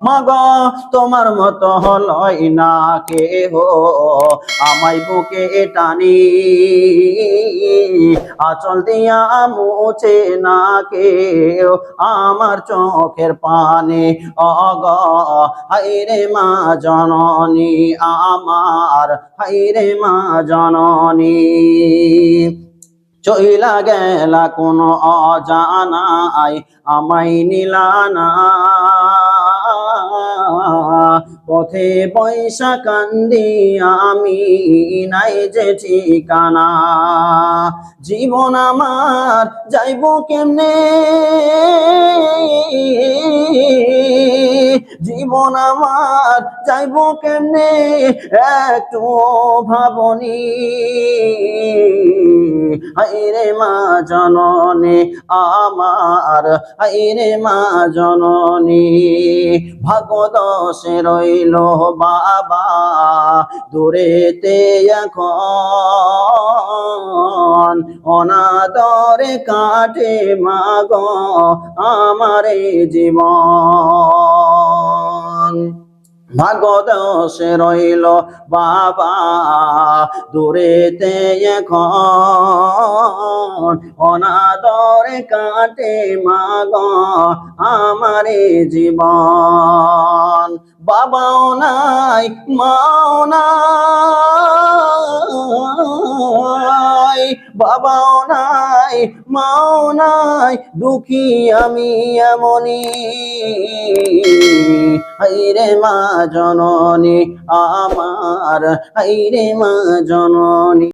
মাগো তোমার মতো হলই না কেহ আমায় বুকে টানি, আঁচল দিয়া মুছে না কেউ আমার চোখের পানি। অগ হায়রে মা জননী আমার, হায়রে মা জননী। চইলা গেলা কোন অজানায় আমায় নিলা না, পথে পয়সা কান্দি আমি নাই যে ঠিকানা। জীবন আমার যাইব কেমনে, জীবন আমার যাইব কেমনে একটু ভাবনি। হায়রে মা জননী আমার, হায়রে মা জননী। ভাগ্যদোষে রইল বাবা দূরেতে এখন, অনাদরে কাটে মাগো আমার জীবন। ভাগ্যদোষে রইল বাবা দূরেতে এখন, অনাদরে কাটে মাগো আমার জীবন। বাবাও নাই মাও নাই, বাবাও নাই মাও নাই, দুঃখী আমি এমনি। হায়রে মা জননী আমার, হায়রে মা জননী।